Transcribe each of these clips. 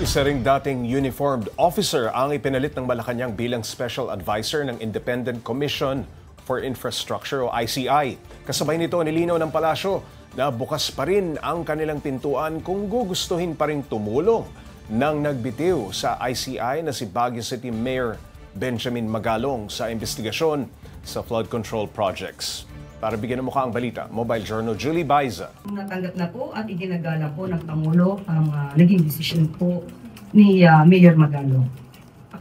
Isa ring dating uniformed officer ang ipinalit ng Malacanang bilang Special Advisor ng Independent Commission for Infrastructure o ICI. Kasabay nito, nilinaw ng palasyo na bukas pa rin ang kanilang pintuan kung gugustuhin pa rin tumulong ng nagbitiw sa ICI na si Baguio City Mayor Benjamin Magalong sa investigasyon sa flood control projects. Para bigyan ng mukha ang balita, Mobile Journal Julie Baiza. Natanggap na po at iginagala po ng Pangulo ang naging desisyon po ni Mayor Magalong.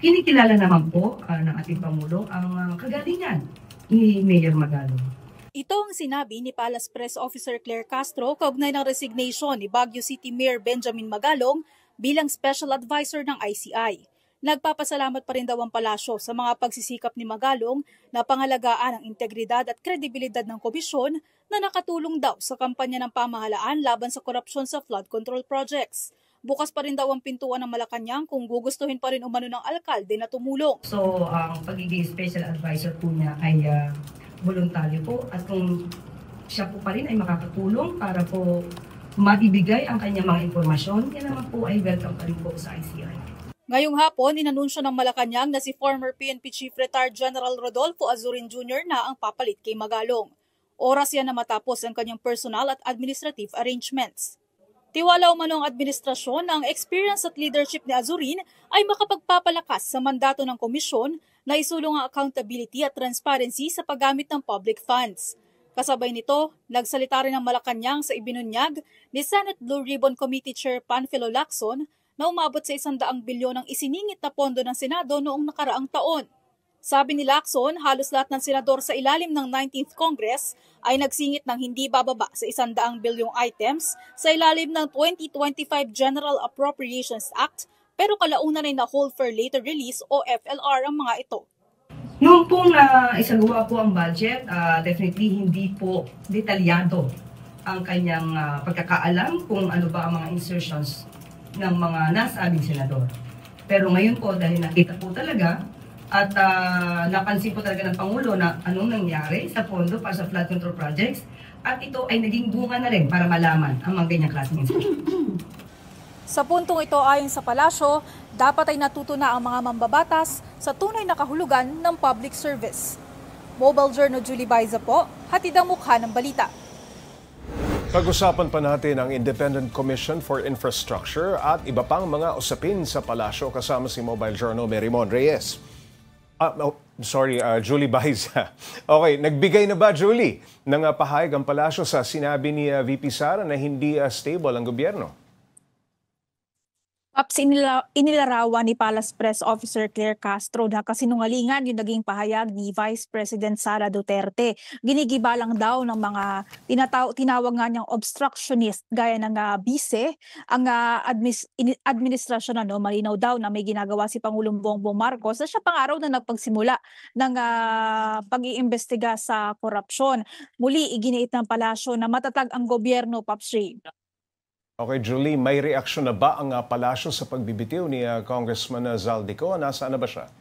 Kinikilala naman po ng ating Pangulo ang kagalingan ni Mayor Magalong. Ito ang sinabi ni Palace Press Officer Claire Castro kaugnay ng resignation ni Baguio City Mayor Benjamin Magalong bilang Special Advisor ng ICI. Nagpapasalamat pa rin daw ang palasyo sa mga pagsisikap ni Magalong na pangalagaan ang integridad at kredibilidad ng komisyon na nakatulong daw sa kampanya ng pamahalaan laban sa korupsyon sa flood control projects. Bukas pa rin daw ang pintuan ng Malacanang kung gugustuhin pa rin umano ng alkalde na tumulong. So ang pagiging special advisor po niya ay voluntaryo po at kung siya po pa rin ay makakatulong para po maibigay ang kanyang mga impormasyon, yan naman po ay welcome pa rin po sa ICI. Ngayong hapon, inanunsyo ng Malacanang na si former PNP Chief Retired General Rodolfo Azurin Jr. na ang papalit kay Magalong. Oras yan na matapos ang kanyang personal at administrative arrangements. Tiwala umano ang administrasyon na ang experience at leadership ni Azurin ay makapagpapalakas sa mandato ng komisyon na isulong ang accountability at transparency sa paggamit ng public funds. Kasabay nito, nagsalita rin ang Malacanang sa ibinunyag ni Senate Blue Ribbon Committee Chair Panfilo Lacson na umabot sa 100 bilyon ang isiningit na pondo ng Senado noong nakaraang taon. Sabi ni Lacson, halos lahat ng senador sa ilalim ng 19th Congress ay nagsingit ng hindi bababa sa 100 bilyong items sa ilalim ng 2025 General Appropriations Act, pero kalaunan ay na-hold for later release o FLR ang mga ito. Noong pong isagawa po ang budget, definitely hindi po detalyado ang kanyang pagkakaalam kung ano ba ang mga insertions ng mga nasabing senador. Pero ngayon po, dahil nakita po talaga at napansin po talaga ng Pangulo na anong nangyari sa pondo para sa flood control projects at ito ay naging bunga na rin para malaman ang mga ganyang klaseng insertion. Sa puntong ito ayon sa palasyo, dapat ay natuto na ang mga mambabatas sa tunay na kahulugan ng public service. Mobile Journal Julie Baiza po, hatid ang mukha ng balita. Pag-usapan pa natin ang Independent Commission for Infrastructure at iba pang mga usapin sa palasyo kasama si Mobile Journal Merimon Reyes. Julie Baiza. Okay, nagbigay na ba, Julie, ng pahayag ang palasyo sa sinabi ni VP Sara na hindi stable ang gobyerno? Inilarawan ni Palace Press Officer Claire Castro na kasinungalingan yung naging pahayag ni Vice President Sara Duterte. Ginigiba lang daw ng mga tinawag nga niyang obstructionist gaya ng bise ang administrasyon. Malinaw daw na may ginagawa si Pangulong Bongbong Marcos na siya pang araw na nagpagsimula ng pag-iimbestiga sa korupsyon. Muli iginiit ng palasyo na matatag ang gobyerno, Pops Ray. Okay, Julie, may reaksyon na ba ang palasyo sa pagbibitiw ni Congressman Zaldico? Nasaan na ba siya?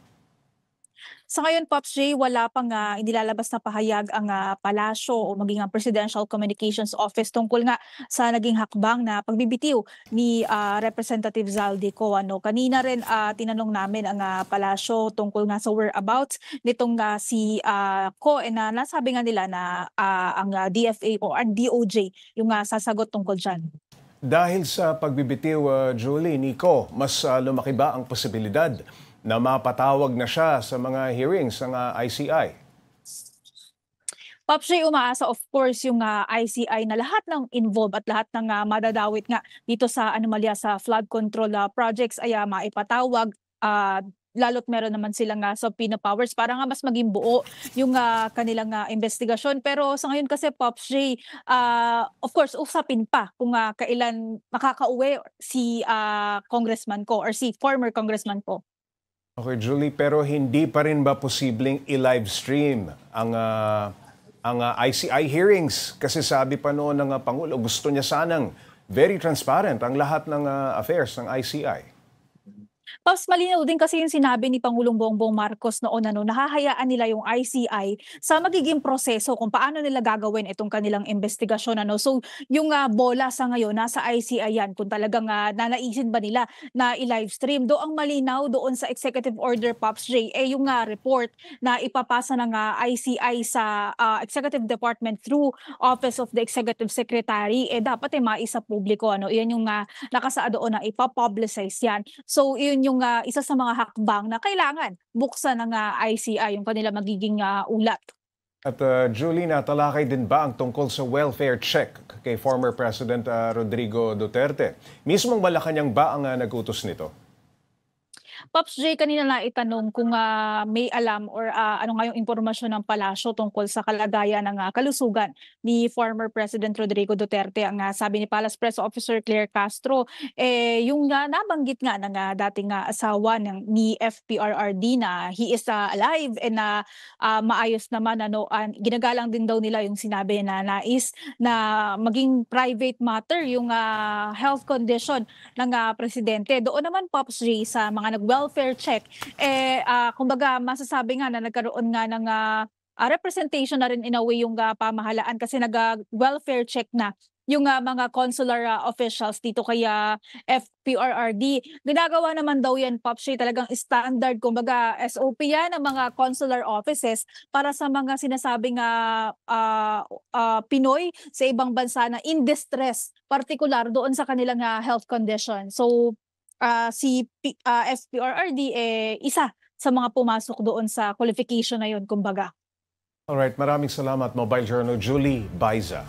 Sa ngayon, Pops Ray, wala pang inilalabas na pahayag ang palasyo o maging ang Presidential Communications Office tungkol nga sa naging hakbang na pagbibitiw ni Representative Zaldico. Kanina rin tinanong namin ang palasyo tungkol nga sa whereabouts nitong si Ko na nasabi nga nila na ang DFA o DOJ yung sasagot tungkol dyan. Dahil sa pagbibitiw, Julie, Nico, mas lumaki ba ang posibilidad na mapatawag na siya sa mga hearings ng ICI? Pops Ray, umaasa of course yung ICI na lahat ng involved at lahat ng madadawit nga dito sa anomalya sa flood control projects ay maipatawag. Lalo't meron naman silang subpoena powers para nga mas maging buo yung kanilang investigasyon. Pero sa ngayon kasi, Pops Ray, of course, usapin pa kung kailan makakauwi si congressman ko or si former congressman ko. Okay, Julie, pero hindi pa rin ba posibleng i-livestream ang ICI hearings? Kasi sabi pa noon ng Pangulo, gusto niya sanang very transparent ang lahat ng affairs ng ICI. Mas malinaw din kasi yung sinabi ni Pangulong Bongbong Marcos noon nahahayaan nila yung ICI sa magiging proseso kung paano nila gagawin itong kanilang investigasyon So yung bola sa ngayon nasa ICI yan kung talagang nanaisin ba nila na i-livestream. Do ang malinaw doon sa Executive Order Pops J yung report na ipapasa ng ICI sa Executive Department through Office of the Executive Secretary dapat maisa publiko Iyan yung nakasaad doon na ipapublicize yan. So yun yung isa sa mga hakbang na kailangan buksan ng ICI yung kanila magiging ulat. At Julie, natalakay din ba ang tungkol sa welfare check kay former President Rodrigo Duterte? Mismong Malacanang ba ang nag-utos nito? Pops J, kanina na itanong kung may alam or ano nga yung impormasyon ng palasyo tungkol sa kalagayan ng kalusugan ni former President Rodrigo Duterte. Ang sabi ni Palace Press Officer Claire Castro, yung nabanggit nga ng dating asawa ni FPRRD na he is alive and maayos naman. Ginagalang din daw nila yung sinabi na nais na maging private matter yung health condition ng presidente. Doon naman Pops J sa mga welfare check kumbaga masasabi nga na nagkaroon nga ng representation na rin in a way yung pamahalaan kasi nag-welfare check na yung mga consular officials dito kaya FPRRD. Ginagawa naman daw yan, Pops, talagang standard, kumbaga SOP yan ng mga consular offices para sa mga sinasabing Pinoy sa ibang bansa na in distress, particular doon sa kanilang health condition. So si FPRRD isa sa mga pumasok doon sa qualification na yun, kumbaga. Alright, maraming salamat, Mobile Journal Julie Baiza.